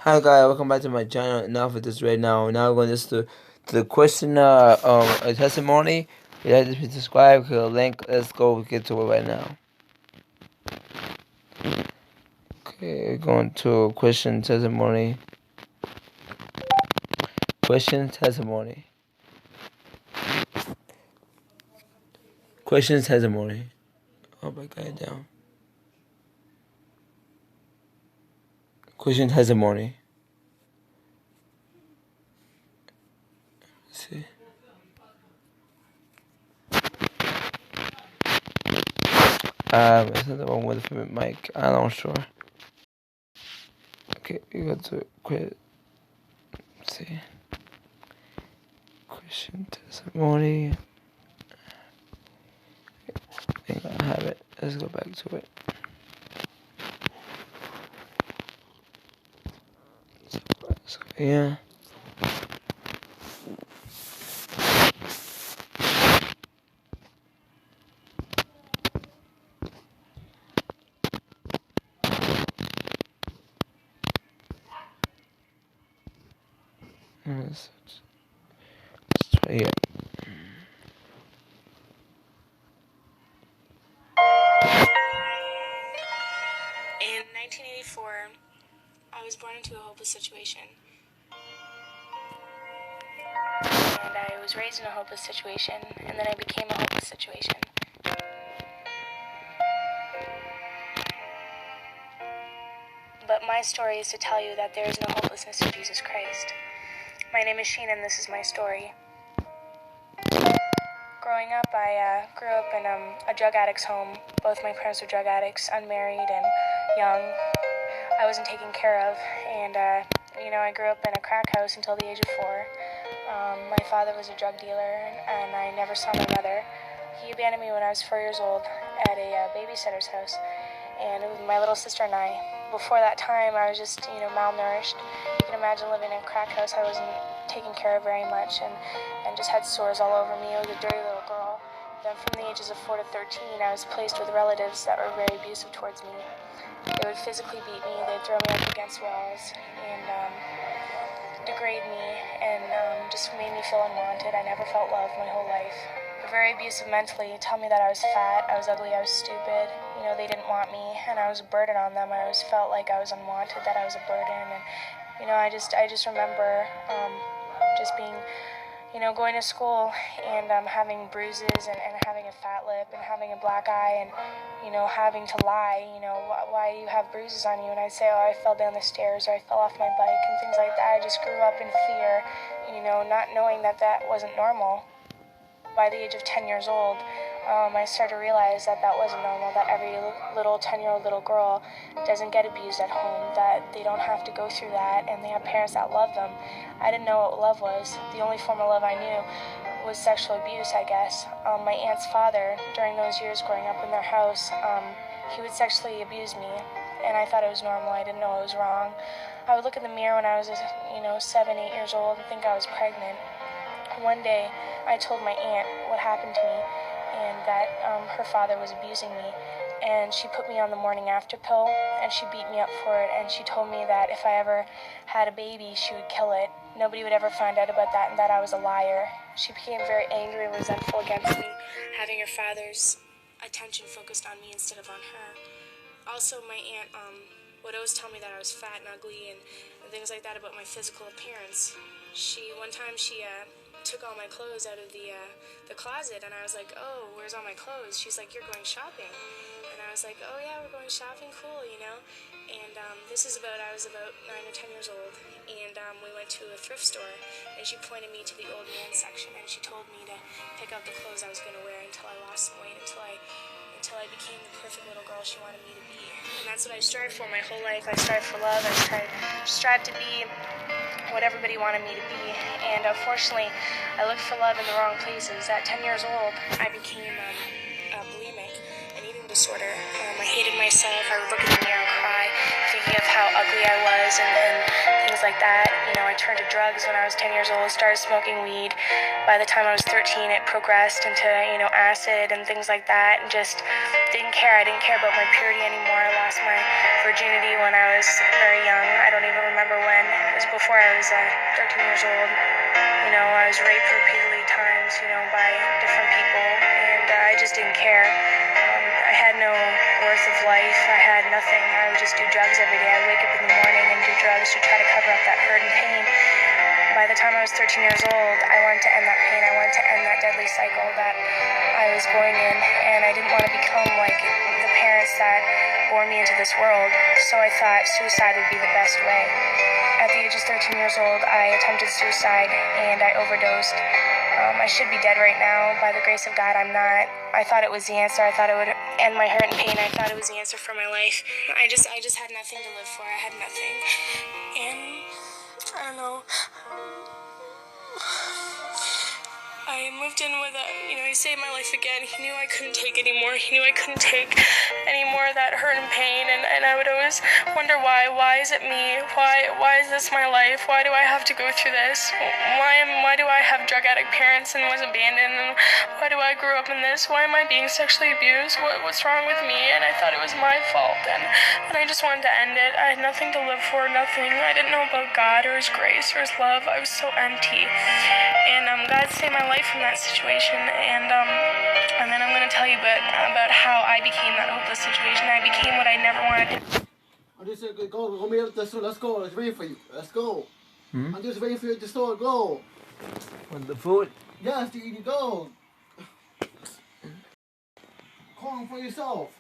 Hi guys, welcome back to my channel. Enough of this right now. Now we're going to the question a testimony. You have to subscribe, click the link. Let's go get to it right now. Okay, going to question testimony. Question testimony. Question testimony. Oh my god, down. Question testimony. Let's see. There's something wrong with the mic. I'm not sure. Okay, you got to quit. Let's see. Question testimony. I think I have it. Let's go back to it. Yeah. Let's try it. In 1984, I was born into a hopeless situation. And I was raised in a hopeless situation, and then I became a hopeless situation. But my story is to tell you that there is no hopelessness in Jesus Christ. My name is Sheena, and this is my story. Growing up, I grew up in a drug addict's home. Both my parents were drug addicts, unmarried and young. I wasn't taken care of, and I grew up in a crack house until the age of 4. My father was a drug dealer, and I never saw my mother. He abandoned me when I was 4 years old at a babysitter's house, and it was my little sister and I. Before that time, I was just, malnourished. You can imagine living in a crack house. I wasn't taken care of very much, and just had sores all over me. I was a dirty little girl. Then from the ages of 4 to 13, I was placed with relatives that were very abusive towards me. They would physically beat me, they'd throw me up against walls, and degrade me, and just made me feel unwanted. I never felt loved my whole life. They're very abusive mentally, tell me that I was fat, I was ugly, I was stupid. They didn't want me, and I was a burden on them. I always felt like I was unwanted, that I was a burden, and I just remember just being going to school and having bruises and having a fat lip and having a black eye and, having to lie, why do you have bruises on you? And I'd say, oh, I fell down the stairs or I fell off my bike and things like that. I just grew up in fear, not knowing that that wasn't normal. By the age of 10 years old, I started to realize that that wasn't normal, that every little 10-year-old little girl doesn't get abused at home, that they don't have to go through that, and they have parents that love them. I didn't know what love was. The only form of love I knew was sexual abuse, I guess. My aunt's father, during those years growing up in their house, he would sexually abuse me, and I thought it was normal. I didn't know it was wrong. I would look in the mirror when I was, 7, 8 years old and think I was pregnant. One day, I told my aunt what happened to me and that her father was abusing me, and she put me on the morning after pill, and she beat me up for it, and she told me that if I ever had a baby, she would kill it. Nobody would ever find out about that, and that I was a liar. She became very angry and resentful against me, having her father's attention focused on me instead of on her. Also, my aunt would always tell me that I was fat and ugly and things like that about my physical appearance. One time she took all my clothes out of the closet, and I was like, oh, where's all my clothes? She's like, you're going shopping. And I was like, oh yeah, we're going shopping, cool, And I was about 9 or 10 years old, and we went to a thrift store, and she pointed me to the old man section, and she told me to pick out the clothes I was going to wear until I lost some weight, until I became the perfect little girl she wanted me to be. And that's what I strived for my whole life. I strived for love. I strived to be what everybody wanted me to be, and unfortunately, I looked for love in the wrong places. At 10 years old, I became bulimic, an eating disorder. I hated myself. I would look in the mirror and cry, thinking of how ugly I was and things things like that. I turned to drugs when I was 10 years old, started smoking weed. By the time I was 13, it progressed into, acid and things like that, and just didn't care. I didn't care about my purity anymore. I lost my virginity when I was very young. I don't even remember when. It was before I was 13 years old. I was raped repeatedly times, by different people, and I just didn't care. I had no worth of life. I had nothing. I would just do drugs every day. I'd wake up in the morning and do drugs to try to cover up that hurt and pain. By the time I was 13 years old, I wanted to end that pain. I wanted to end that deadly cycle that I was going in, and I didn't want to become like the parents that bore me into this world, so I thought suicide would be the best way. At the age of 13 years old, I attempted suicide, and I overdosed. I should be dead right now. By the grace of God, I'm not. I thought it was the answer. I thought it would end my hurt and pain. I thought it was the answer for my life. I just had nothing to live for. I had nothing. And I don't know. I moved in with he saved my life again. He knew I couldn't take anymore. He knew I couldn't take any more of that hurt and pain, and I would always wonder why. Why is it me? Why is this my life? Why do I have to go through this? Why do I have drug addict parents and was abandoned? And why do I grow up in this? Why am I being sexually abused? What's wrong with me? And I thought it was my fault, and I just wanted to end it. I had nothing to live for, nothing. I didn't know about God or His grace or His love. I was so empty, and God saved my life from that situation, and then I'm going to tell you about how I became that hopeless situation. I became what I never wanted to. I'm just go to the store. Let's go. It's waiting for you. Let's go. I'm just waiting for you at the store. Go. Want the food? Yes, you go. Call him for yourself.